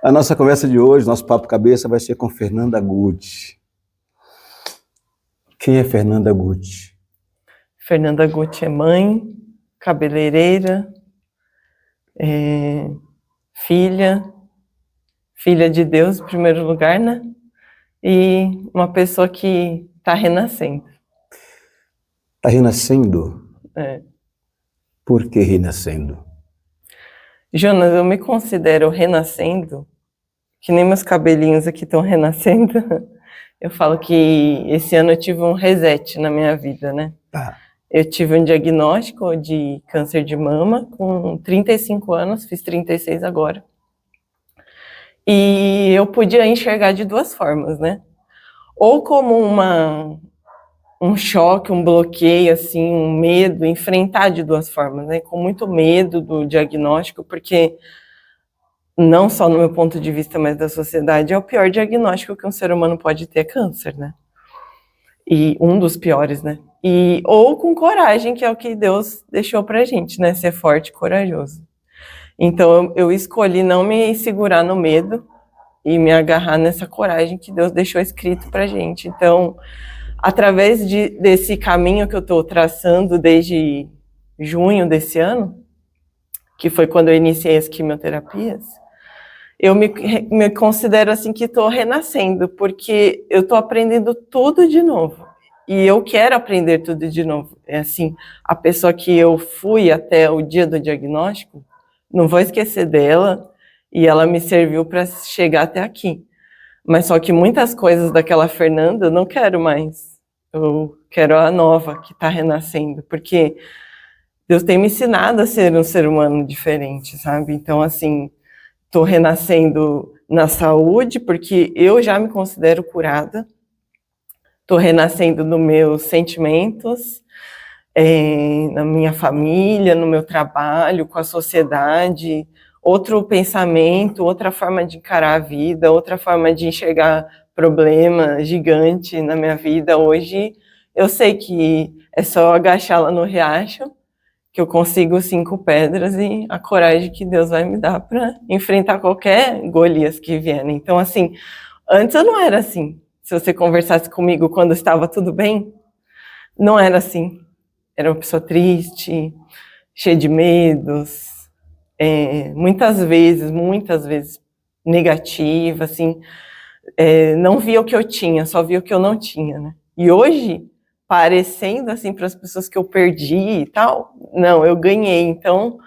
A nossa conversa de hoje, nosso papo cabeça, vai ser com Fernanda Gucci. Quem é Fernanda Gucci? Fernanda Gucci é mãe, cabeleireira, filha de Deus em primeiro lugar, né? E uma pessoa que está renascendo. Está renascendo? É. Por que renascendo? Jonas, eu me considero renascendo, que nem meus cabelinhos aqui estão renascendo. Eu falo que esse ano eu tive um reset na minha vida, né? Tá. Eu tive um diagnóstico de câncer de mama com 35 anos, fiz 36 agora. E eu podia enxergar de duas formas, né? Ou como um choque, um bloqueio, assim, um medo, enfrentar de duas formas, né? Com muito medo do diagnóstico, porque não só no meu ponto de vista, mas da sociedade, é o pior diagnóstico que um ser humano pode ter, câncer, né? E um dos piores, né? Ou com coragem, que é o que Deus deixou pra gente, né? Ser forte e corajoso. Então, eu escolhi não me segurar no medo e me agarrar nessa coragem que Deus deixou escrito pra gente. Então, através desse caminho que eu estou traçando desde junho desse ano, que foi quando eu iniciei as quimioterapias, eu me considero assim que estou renascendo, porque eu estou aprendendo tudo de novo. E eu quero aprender tudo de novo. É assim, a pessoa que eu fui até o dia do diagnóstico, não vou esquecer dela, e ela me serviu para chegar até aqui. Mas só que muitas coisas daquela Fernanda eu não quero mais. Eu quero a nova, que está renascendo, porque Deus tem me ensinado a ser um ser humano diferente, sabe? Então, assim, estou renascendo na saúde, porque eu já me considero curada. Estou renascendo nos meus sentimentos, na minha família, no meu trabalho, com a sociedade. Outro pensamento, outra forma de encarar a vida, outra forma de enxergar problema gigante na minha vida. Hoje eu sei que é só agachar lá no riacho, que eu consigo 5 pedras e a coragem que Deus vai me dar para enfrentar qualquer Golias que vier. Então, assim, antes eu não era assim. Se você conversasse comigo quando estava tudo bem, não era assim. Era uma pessoa triste, cheia de medos, muitas vezes negativa, assim, não via o que eu tinha, só via o que eu não tinha, né? E hoje, parecendo assim para as pessoas que eu perdi e tal, não, eu ganhei. Então,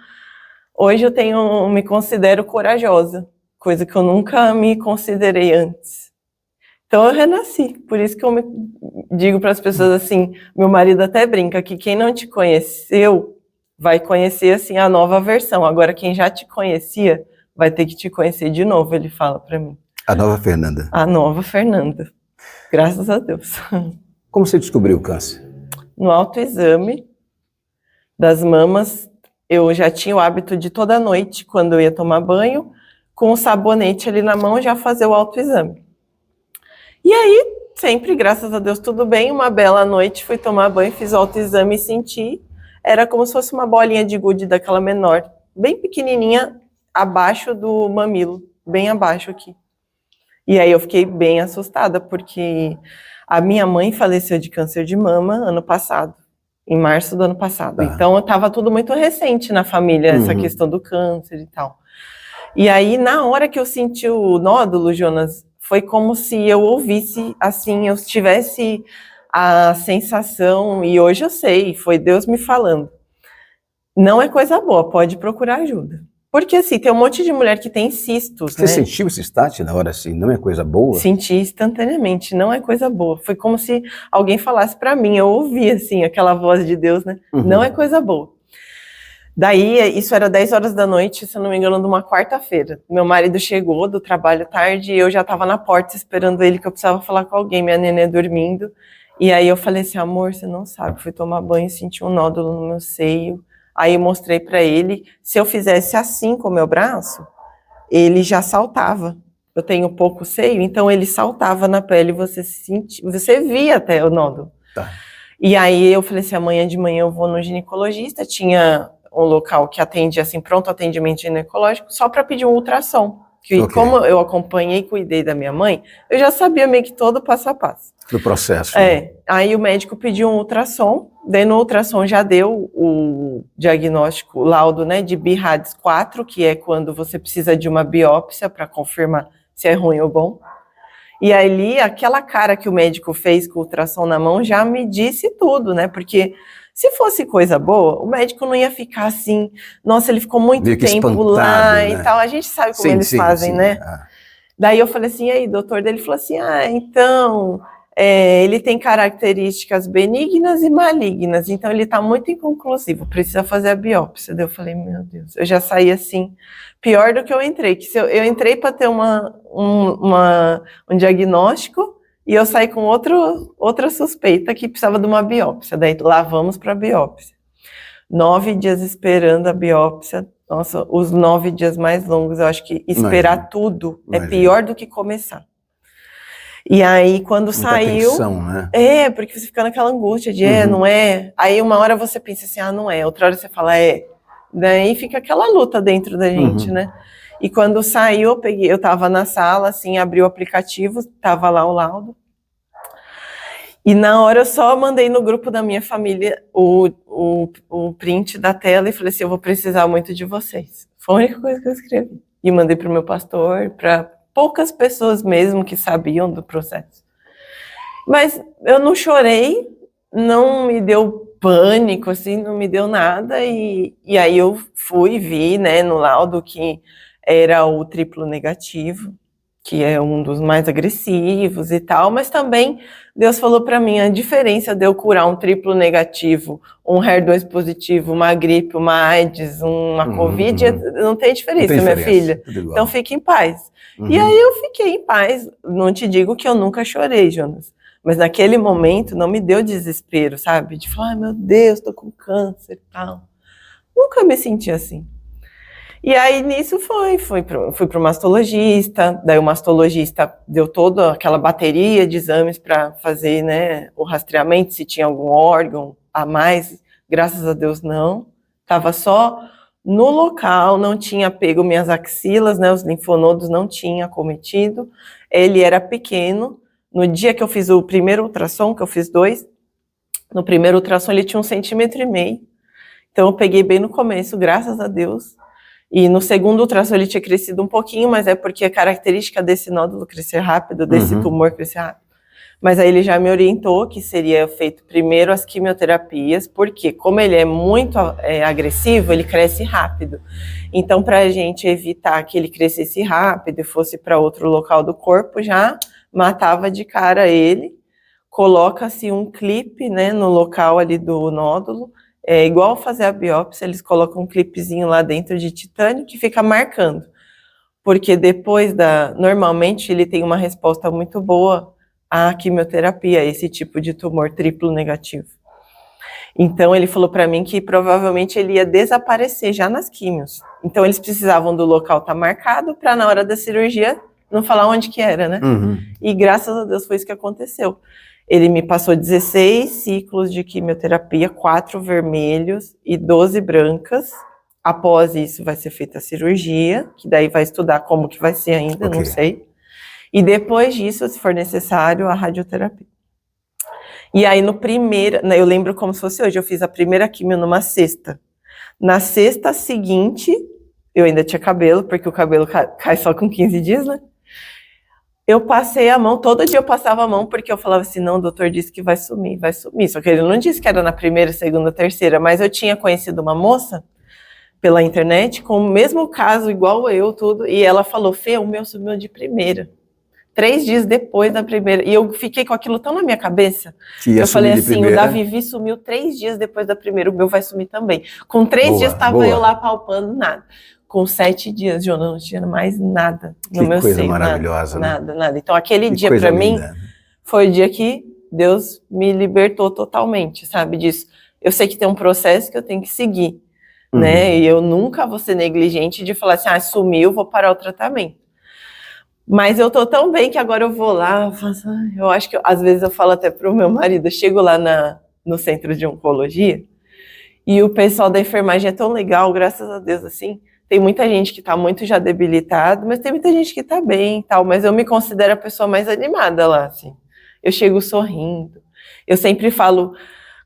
hoje eu me considero corajosa, coisa que eu nunca me considerei antes. Então eu renasci, por isso que eu digo para as pessoas assim, meu marido até brinca que quem não te conheceu vai conhecer assim a nova versão. Agora quem já te conhecia vai ter que te conhecer de novo, ele fala para mim. A nova Fernanda. A nova Fernanda. Graças a Deus. Como você descobriu o câncer? No autoexame das mamas, eu já tinha o hábito de toda noite, quando eu ia tomar banho, com o sabonete ali na mão, já fazer o autoexame. E aí, sempre, graças a Deus, tudo bem. Uma bela noite, fui tomar banho, fiz o autoexame e senti. Era como se fosse uma bolinha de gude daquela menor, bem pequenininha, abaixo do mamilo, bem abaixo aqui. E aí eu fiquei bem assustada, porque a minha mãe faleceu de câncer de mama ano passado, em março do ano passado. Tá. Então, estava tudo muito recente na família, essa questão do câncer e tal. E aí, na hora que eu senti o nódulo, Jonas, foi como se eu ouvisse, assim, eu tivesse a sensação, e hoje eu sei, foi Deus me falando. Não é coisa boa, pode procurar ajuda. Porque, assim, tem um monte de mulher que tem cistos, Você né? sentiu esse start na hora assim? Não é coisa boa? Senti instantaneamente, não é coisa boa. Foi como se alguém falasse pra mim, eu ouvi, assim, aquela voz de Deus, né? Não é coisa boa. Daí, isso era 10 horas da noite, se eu não me engano, de uma quarta-feira. Meu marido chegou do trabalho tarde e eu já estava na porta esperando ele, que eu precisava falar com alguém, minha nenê dormindo. E aí eu falei assim, amor, você não sabe, fui tomar banho e senti um nódulo no meu seio. Aí eu mostrei para ele, se eu fizesse assim com o meu braço, ele já saltava. Eu tenho pouco seio, então ele saltava na pele, você via até o nódulo. Tá. E aí eu falei assim, amanhã de manhã eu vou no ginecologista, tinha um local que atende, assim, pronto atendimento ginecológico, só para pedir um ultrassom. Que como eu acompanhei e cuidei da minha mãe, eu já sabia meio que todo o passo a passo. Do processo. Né? Aí o médico pediu um ultrassom, daí no ultrassom já deu o diagnóstico, o laudo, né, de BIRADS 4, que é quando você precisa de uma biópsia para confirmar se é ruim ou bom. E ali, aquela cara que o médico fez com o ultrassom na mão já me disse tudo, né, porque se fosse coisa boa, o médico não ia ficar assim, nossa, ele ficou muito tempo lá, né? E tal, a gente sabe como eles fazem, né? Daí eu falei assim, e aí, doutor? Daí ele falou assim, então, ele tem características benignas e malignas, então ele tá muito inconclusivo, precisa fazer a biópsia. Daí eu falei, meu Deus, eu já saí assim, pior do que eu entrei, que se eu entrei para ter um diagnóstico, e eu saí com outra suspeita que precisava de uma biópsia. Daí lá vamos para a biópsia. 9 dias esperando a biópsia. Nossa, os 9 dias mais longos, eu acho que esperar tudo é pior do que começar. E aí, quando muita saiu... Tensão, né? Porque você fica naquela angústia de não é. Aí uma hora você pensa assim, não é. Outra hora você fala, Daí fica aquela luta dentro da gente, né? E quando saiu, eu tava na sala, assim, abri o aplicativo, tava lá o laudo. E na hora eu só mandei no grupo da minha família o print da tela e falei assim, eu vou precisar muito de vocês. Foi a única coisa que eu escrevi. E mandei pro meu pastor, para poucas pessoas mesmo que sabiam do processo. Mas eu não chorei, não me deu pânico, assim, não me deu nada. E aí eu vi, né, no laudo que era o triplo negativo, que é um dos mais agressivos e tal, mas também Deus falou para mim a diferença de eu curar um triplo negativo, um HER2 positivo, uma gripe, uma AIDS, uma Covid, não tem diferença, minha filha. Então fique em paz. E aí eu fiquei em paz. Não te digo que eu nunca chorei, Jonas, mas naquele momento não me deu desespero, sabe? De falar, meu Deus, tô com câncer e tal. Nunca me senti assim. E aí, nisso fui para o mastologista, daí o mastologista deu toda aquela bateria de exames para fazer, né, o rastreamento, se tinha algum órgão a mais, graças a Deus não, estava só no local, não tinha pego minhas axilas, né, os linfonodos não tinha acometido, ele era pequeno, no dia que eu fiz o primeiro ultrassom, que eu fiz 2, no primeiro ultrassom ele tinha 1,5 cm, então eu peguei bem no começo, graças a Deus. E no segundo ultrassom ele tinha crescido um pouquinho, mas é porque a característica desse nódulo crescer rápido, desse tumor crescer rápido. Mas aí ele já me orientou que seria feito primeiro as quimioterapias, porque como ele é muito agressivo, ele cresce rápido. Então, para a gente evitar que ele crescesse rápido e fosse para outro local do corpo, já matava de cara ele, coloca-se um clipe, né, no local ali do nódulo. É igual fazer a biópsia, eles colocam um clipezinho lá dentro de titânio que fica marcando. Porque depois normalmente ele tem uma resposta muito boa à quimioterapia, esse tipo de tumor triplo negativo. Então ele falou para mim que provavelmente ele ia desaparecer já nas químios. Então eles precisavam do local estar marcado para na hora da cirurgia não falar onde que era, né? E graças a Deus foi isso que aconteceu. Ele me passou 16 ciclos de quimioterapia, 4 vermelhos e 12 brancas. Após isso vai ser feita a cirurgia, que daí vai estudar como que vai ser ainda, não sei. E depois disso, se for necessário, a radioterapia. E aí eu lembro como se fosse hoje, eu fiz a primeira quimio numa sexta. Na sexta seguinte, eu ainda tinha cabelo, porque o cabelo cai só com 15 dias, né? Eu passei a mão, todo dia eu passava a mão, porque eu falava assim, não, o doutor disse que vai sumir. Só que ele não disse que era na primeira, segunda, terceira, mas eu tinha conhecido uma moça pela internet com o mesmo caso, igual eu, tudo, e ela falou, Fê, o meu sumiu de primeira. 3 dias depois da primeira, e eu fiquei com aquilo tão na minha cabeça, que eu falei assim, o da Vivi sumiu 3 dias depois da primeira, o meu vai sumir também. Com 3 dias estava eu lá palpando, nada. Com 7 dias, Jonas, não tinha mais nada no meu seio. Que coisa maravilhosa, né? Nada. Então, aquele dia, para mim, foi o dia que Deus me libertou totalmente, sabe, disso. Eu sei que tem um processo que eu tenho que seguir, né? E eu nunca vou ser negligente de falar assim, sumiu, vou parar o tratamento. Mas eu tô tão bem que agora eu vou lá, eu acho que às vezes eu falo até pro meu marido, eu chego lá no centro de oncologia, e o pessoal da enfermagem é tão legal, graças a Deus, assim. Tem muita gente que está muito já debilitada, mas tem muita gente que está bem e tal, mas eu me considero a pessoa mais animada lá, assim. Eu chego sorrindo. Eu sempre falo,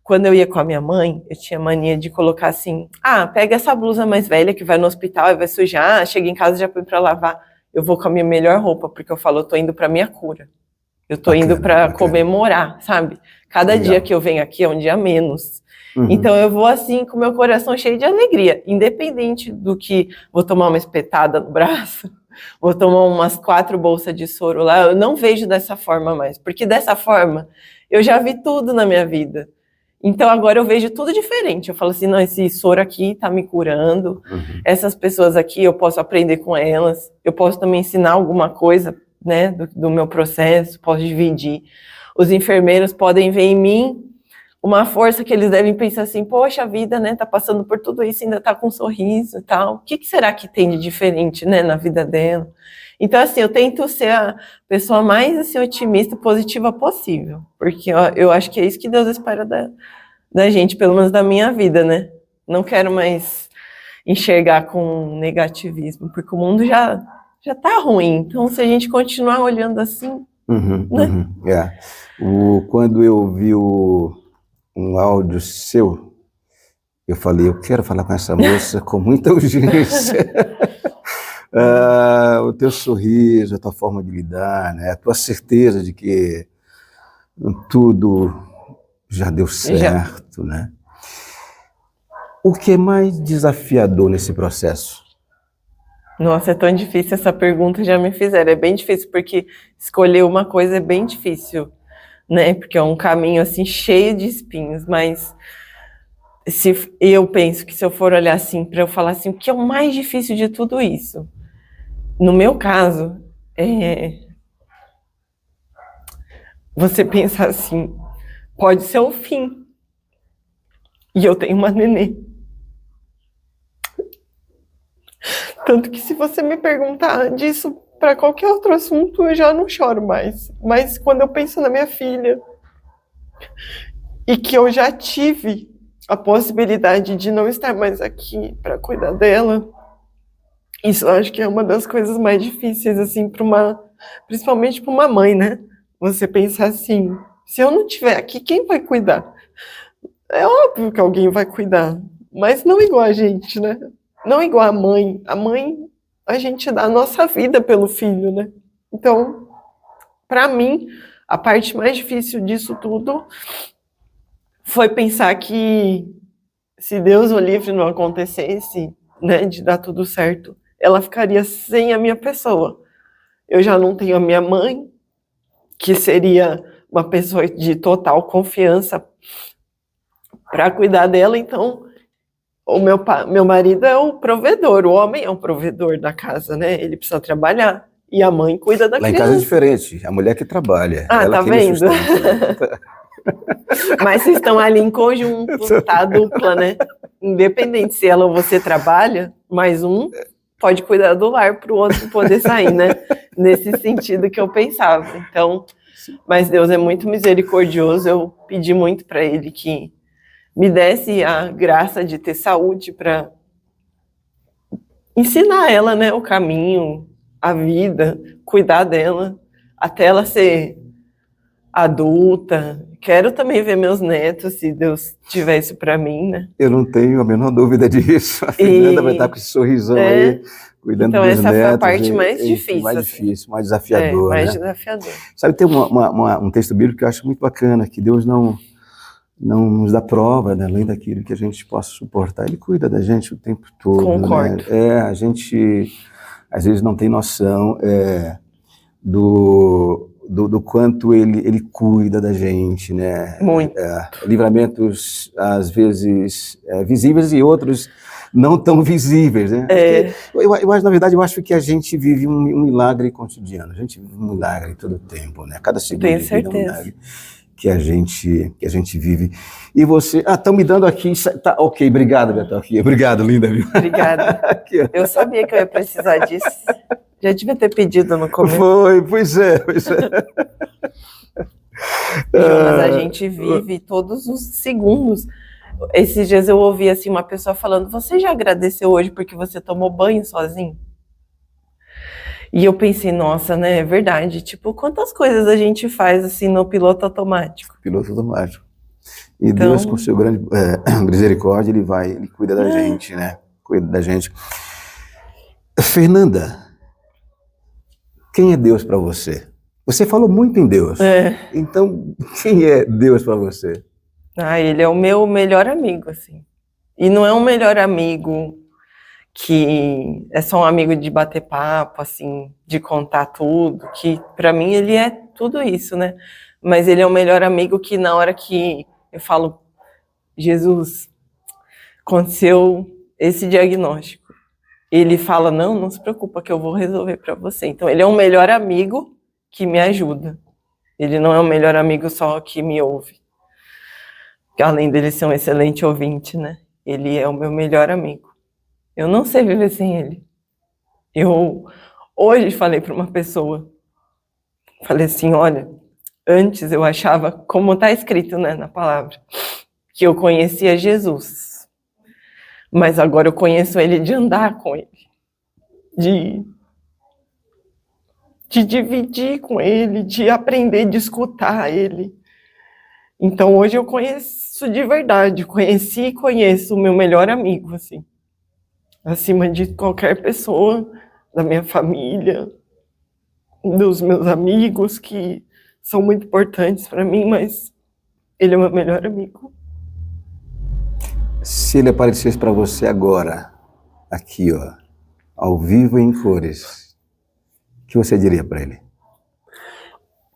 quando eu ia com a minha mãe, eu tinha mania de colocar assim, pega essa blusa mais velha que vai no hospital e vai sujar, chega em casa e já põe para lavar. Eu vou com a minha melhor roupa, porque eu falo, eu tô indo para minha cura. Eu tô indo para comemorar, sabe? Cada dia que eu venho aqui é um dia menos. Então eu vou assim com o meu coração cheio de alegria, independente do que vou tomar uma espetada no braço, vou tomar umas 4 bolsas de soro lá, eu não vejo dessa forma mais, porque dessa forma eu já vi tudo na minha vida. Então agora eu vejo tudo diferente. Eu falo assim, não, esse soro aqui tá me curando, essas pessoas aqui eu posso aprender com elas, eu posso também ensinar alguma coisa, né, do meu processo, posso dividir. Os enfermeiros podem ver em mim uma força que eles devem pensar assim, poxa, a vida, né, tá passando por tudo isso, ainda tá com um sorriso e tal. O que será que tem de diferente, né, na vida dela? Então, assim, eu tento ser a pessoa mais, assim, otimista, positiva possível. Porque eu acho que é isso que Deus espera da gente, pelo menos da minha vida, né? Não quero mais enxergar com negativismo, porque o mundo já tá ruim. Então, se a gente continuar olhando assim, né? Quando eu vi um áudio seu, eu falei, eu quero falar com essa moça com muita urgência. O teu sorriso, a tua forma de lidar, né? A tua certeza de que tudo já deu certo, né? O que é mais desafiador nesse processo? Nossa, é tão difícil essa pergunta, já me fizeram. É bem difícil, porque escolher uma coisa é bem difícil, né? Porque é um caminho assim cheio de espinhos, mas eu penso que se eu for olhar assim para eu falar assim, o que é o mais difícil de tudo isso? No meu caso, você pensar assim, pode ser o fim. E eu tenho uma nenê. Tanto que se você me perguntar disso para qualquer outro assunto, eu já não choro mais. Mas quando eu penso na minha filha, e que eu já tive a possibilidade de não estar mais aqui para cuidar dela, isso eu acho que é uma das coisas mais difíceis, assim, principalmente para uma mãe, né? Você pensar assim, se eu não estiver aqui, quem vai cuidar? É óbvio que alguém vai cuidar, mas não igual a gente, né? Não igual a mãe. A mãe, a gente dá a nossa vida pelo filho, né? Então, para mim, a parte mais difícil disso tudo foi pensar que se Deus o livre não acontecesse, né, de dar tudo certo, ela ficaria sem a minha pessoa. Eu já não tenho a minha mãe, que seria uma pessoa de total confiança para cuidar dela, então o meu marido é o provedor, o homem é o provedor da casa, né? Ele precisa trabalhar e a mãe cuida da criança. Lá em casa é diferente, a mulher que trabalha. Ela tá vendo? Mas vocês estão ali em conjunto, tá? A dupla, né? Independente se ela ou você trabalha, mais um pode cuidar do lar para o outro poder sair, né? Nesse sentido que eu pensava. Então, mas Deus é muito misericordioso. Eu pedi muito para Ele que me desse a graça de ter saúde para ensinar ela, né, o caminho, a vida, cuidar dela, até ela ser adulta. Quero também ver meus netos, se Deus tiver isso para mim, né? Eu não tenho a menor dúvida disso. A Fernanda vai estar com esse sorrisão aí, cuidando dos netos. Então essa foi a parte mais difícil. Mais difícil, mais desafiador, mais né? desafiador. Sabe, tem um texto bíblico que eu acho muito bacana, que Deus não nos dá prova, né, além daquilo que a gente possa suportar. Ele cuida da gente o tempo todo. Concordo. Né? A gente, às vezes, não tem noção do quanto ele cuida da gente, né? Muito. Livramentos, às vezes, visíveis e outros não tão visíveis, né? Na verdade, eu acho que a gente vive um milagre cotidiano. A gente vive um milagre todo o tempo, né? Cada segundo de vida é um milagre que a gente vive. E você... estão me dando aqui... Tá, ok, obrigado, Beto. Obrigado, linda. Viu? Obrigada. Aqui, eu sabia que eu ia precisar disso. Já devia ter pedido no começo. Foi, pois é. Jonas, a gente vive todos os segundos. Esses dias eu ouvi assim uma pessoa falando: você já agradeceu hoje porque você tomou banho sozinho? E eu pensei, nossa, né, é verdade. Tipo, quantas coisas a gente faz assim no piloto automático? Piloto automático. E então, Deus, com seu grande misericórdia, ele cuida da gente, né? Cuida da gente. Fernanda, quem é Deus para você? Você falou muito em Deus. Então, quem é Deus para você? Ele é o meu melhor amigo, assim. E não é um melhor amigo que é só um amigo de bater papo, assim, de contar tudo, que para mim ele é tudo isso, né? Mas ele é o melhor amigo que na hora que eu falo, Jesus, aconteceu esse diagnóstico, ele fala, não se preocupa que eu vou resolver para você. Então ele é um melhor amigo que me ajuda. Ele não é um melhor amigo só que me ouve. Além dele ser um excelente ouvinte, né? Ele é o meu melhor amigo. Eu não sei viver sem ele. Eu hoje falei para uma pessoa, falei assim, olha, antes eu achava, como está escrito, né, na palavra, que eu conhecia Jesus, mas agora eu conheço ele de andar com ele, de dividir com ele, de aprender, de escutar ele. Então hoje eu conheço de verdade, conheci e conheço o meu melhor amigo, assim. Acima de qualquer pessoa da minha família, dos meus amigos, que são muito importantes para mim, mas ele é o meu melhor amigo. Se ele aparecesse para você agora, aqui, ó, ao vivo em cores, o que você diria para ele?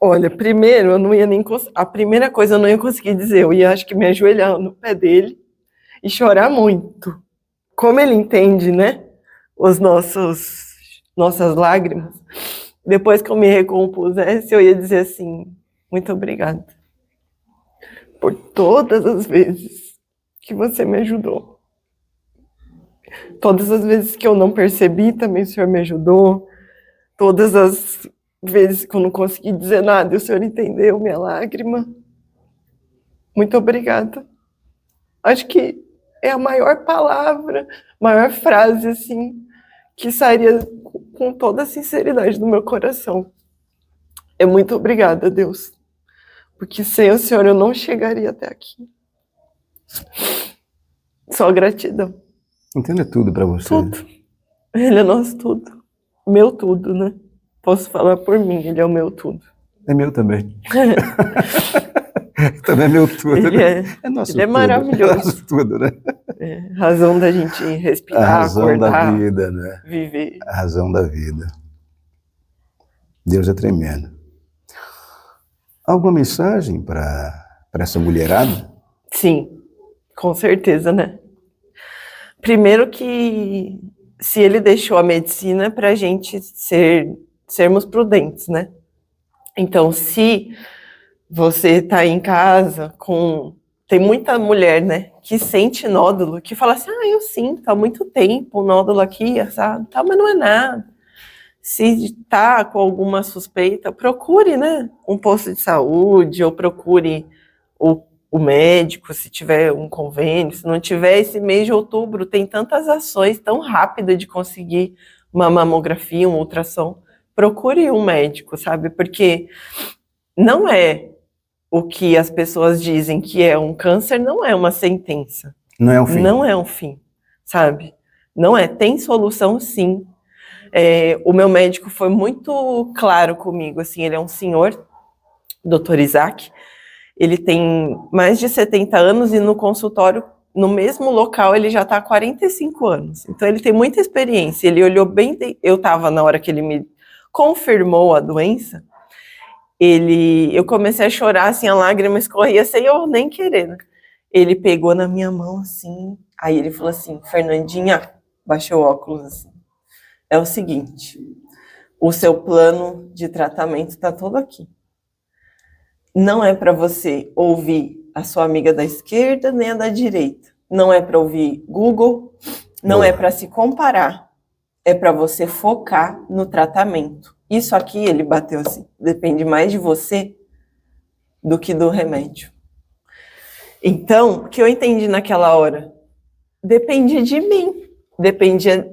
Olha, primeiro, eu não ia nem... A primeira coisa eu não ia conseguir dizer, eu ia, acho que, me ajoelhar no pé dele e chorar muito. Como ele entende, né, nossas lágrimas, depois que eu me recompusesse, eu ia dizer assim, muito obrigada por todas as vezes que você me ajudou. Todas as vezes que eu não percebi, também o Senhor me ajudou. Todas as vezes que eu não consegui dizer nada, o Senhor entendeu minha lágrima. Muito obrigada. Acho que é a maior palavra, maior frase, assim, que sairia com toda a sinceridade do meu coração. É muito obrigada, Deus. Porque sem o Senhor eu não chegaria até aqui. Só gratidão. Então ele é tudo para você? Tudo. Ele é nosso tudo. Meu tudo, né? Posso falar por mim, ele é o meu tudo. É meu também. Também é meu tudo. É nosso ele é tudo. Maravilhoso. É nosso tudo, né? Razão da gente respirar, a razão acordar, da vida, né? Viver. A razão da vida. Deus é tremendo. Alguma mensagem para essa mulherada? Sim, com certeza, né? Primeiro que se ele deixou a medicina é para a gente sermos prudentes, né? Então, se você está em casa tem muita mulher, né, que sente nódulo, que fala assim, eu sinto há muito tempo o nódulo aqui, sabe? Tá, mas não é nada. Se está com alguma suspeita, procure, né, um posto de saúde ou procure o médico, se tiver um convênio. Se não tiver, esse mês de outubro tem tantas ações tão rápidas de conseguir uma mamografia, um ultrassom. Procure um médico, sabe? Porque não é o que as pessoas dizem que é um câncer, não é uma sentença. Não é um fim. Não é um fim, sabe? Não é. Tem solução, sim. O meu médico foi muito claro comigo, assim, ele é um senhor, Dr. Isaac, ele tem mais de 70 anos e no consultório, no mesmo local, ele já está há 45 anos. Então, ele tem muita experiência. Ele olhou bem... Eu estava na hora que ele me confirmou a doença, eu comecei a chorar, assim, a lágrima escorria sem eu nem querer, né? Ele pegou na minha mão, assim, aí ele falou assim, Fernandinha, baixou o óculos, assim, é o seguinte, o seu plano de tratamento está todo aqui. Não é para você ouvir a sua amiga da esquerda nem a da direita. Não é para ouvir Google, não é para se comparar. É para você focar no tratamento. Isso aqui, ele bateu assim, depende mais de você do que do remédio. Então, o que eu entendi naquela hora? Dependia de mim, dependia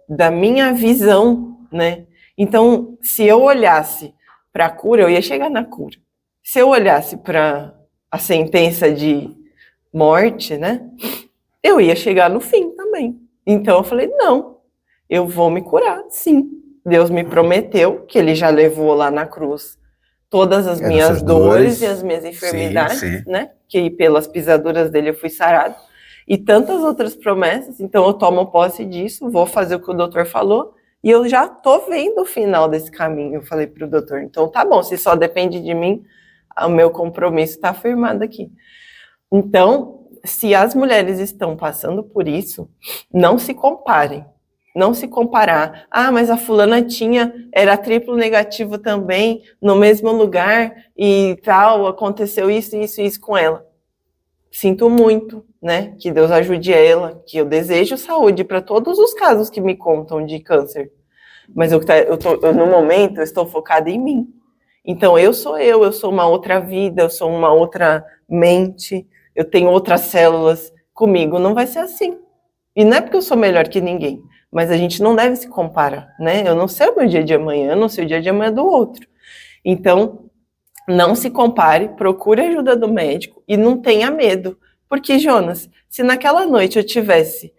da minha visão, né? Então, se eu olhasse para a cura, eu ia chegar na cura. Se eu olhasse para a sentença de morte, né? Eu ia chegar no fim também. Então, eu falei, não, eu vou me curar, sim. Deus me prometeu que ele já levou lá na cruz todas as minhas dores e as minhas enfermidades, sim. Né? Que pelas pisaduras dele eu fui sarado. E tantas outras promessas. Então eu tomo posse disso, vou fazer o que o doutor falou. E eu já tô vendo o final desse caminho. Eu falei pro doutor, então tá bom, se só depende de mim, o meu compromisso está firmado aqui. Então, se as mulheres estão passando por isso, não se comparem. Não se comparar. Ah, mas a fulana era triplo negativo também, no mesmo lugar, e tal, aconteceu isso com ela. Sinto muito, né? Que Deus ajude ela, que eu desejo saúde para todos os casos que me contam de câncer. Mas no momento, eu estou focada em mim. Então, eu sou uma outra vida, eu sou uma outra mente, eu tenho outras células. Comigo não vai ser assim. E não é porque eu sou melhor que ninguém. Mas a gente não deve se comparar, né? Eu não sei o meu dia de amanhã, eu não sei o dia de amanhã do outro. Então, não se compare, procure a ajuda do médico e não tenha medo. Porque, Jonas, se naquela noite eu tivesse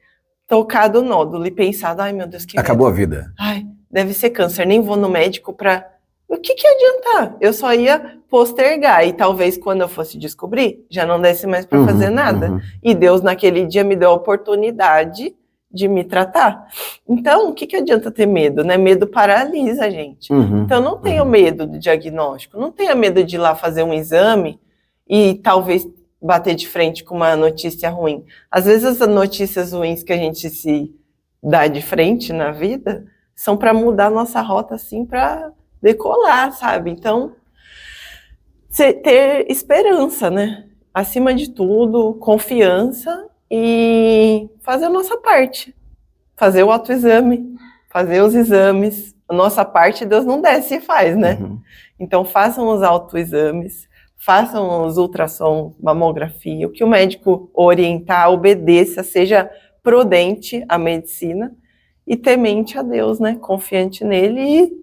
tocado o nódulo e pensado, ai meu Deus, que acabou medo. A vida. Ai, deve ser câncer, nem vou no médico pra... O que ia adiantar? Eu só ia postergar e talvez quando eu fosse descobrir, já não desse mais pra fazer nada. E Deus naquele dia me deu a oportunidade de me tratar. Então, o que adianta ter medo, né? Medo paralisa a gente. Então, não tenha medo do diagnóstico, não tenha medo de ir lá fazer um exame e talvez bater de frente com uma notícia ruim. Às vezes, as notícias ruins que a gente se dá de frente na vida são para mudar a nossa rota, assim, para decolar, sabe? Então, ter esperança, né? Acima de tudo, confiança e fazer a nossa parte, fazer o autoexame, fazer os exames. A nossa parte Deus não desce e faz, né? Então façam os autoexames, façam os ultrassons, mamografia, o que o médico orientar, obedeça, seja prudente à medicina e temente a Deus, né? Confiante nele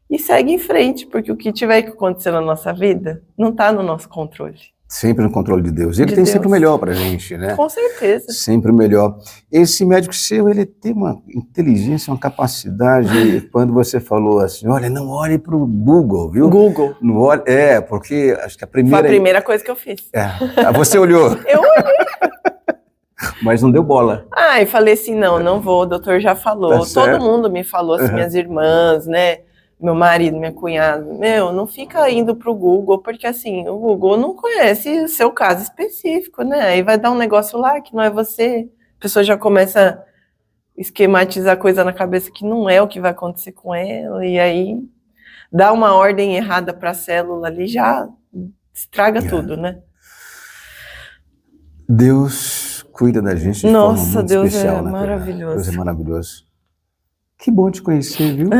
e segue em frente, porque o que tiver que acontecer na nossa vida não está no nosso controle. Sempre no controle de Deus. Ele tem sempre o melhor pra gente, né? Com certeza. Sempre o melhor. Esse médico seu, ele tem uma inteligência, uma capacidade. Quando você falou assim, olha, não olhe pro Google, viu? Google. Não olhe, porque acho que a primeira... Foi a primeira coisa que eu fiz. Você olhou. Eu olhei. Mas não deu bola. E falei assim, não vou, o doutor já falou. Todo mundo me falou, assim, minhas irmãs, né? Meu marido, minha cunhada, não fica indo pro Google, porque assim, o Google não conhece o seu caso específico, né? Aí vai dar um negócio lá que não é você, a pessoa já começa a esquematizar coisa na cabeça que não é o que vai acontecer com ela, e aí dá uma ordem errada para a célula ali, já estraga tudo, né? Deus cuida da gente de forma muito Deus especial, é né? maravilhoso. Deus é maravilhoso. Que bom te conhecer, viu?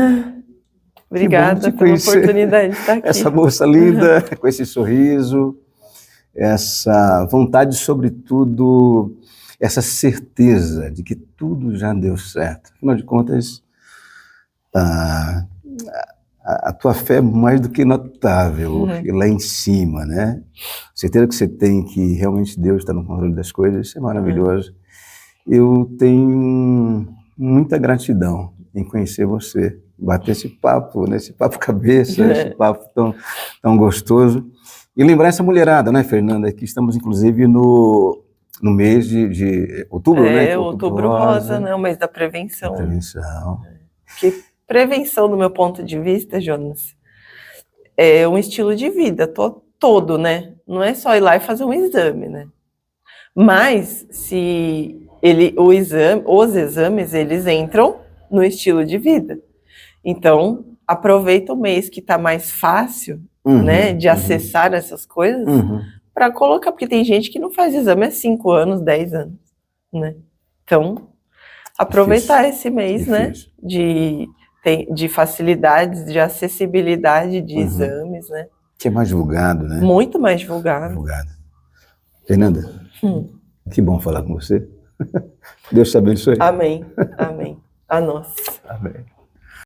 Obrigada pela oportunidade de estar aqui. Essa moça linda, com esse sorriso, essa vontade, sobretudo, essa certeza de que tudo já deu certo. Afinal de contas, a tua fé é mais do que notável, lá em cima, né? Certeza que você tem que realmente Deus está no controle das coisas, isso é maravilhoso. Eu tenho muita gratidão em conhecer você, bater esse papo, né? Esse papo cabeça, esse papo tão gostoso. E lembrar essa mulherada, né, Fernanda, que estamos inclusive no mês de outubro, né? Outubro Rosa, né? O mês da prevenção. Prevenção. Que prevenção, do meu ponto de vista, Jonas, é um estilo de vida todo, né? Não é só ir lá e fazer um exame, né? Mas se os exames, eles entram no estilo de vida. Então, aproveita o mês que está mais fácil, né, de acessar essas coisas, para colocar, porque tem gente que não faz exame há 5 anos, 10 anos, né? Então, aproveitar esse mês, né, de facilidades, de acessibilidade de exames, né? Que é mais divulgado, né? Muito mais divulgado. Divulgado. Fernanda, que bom falar com você. Deus te abençoe. Amém. Amém. A nós. Amém.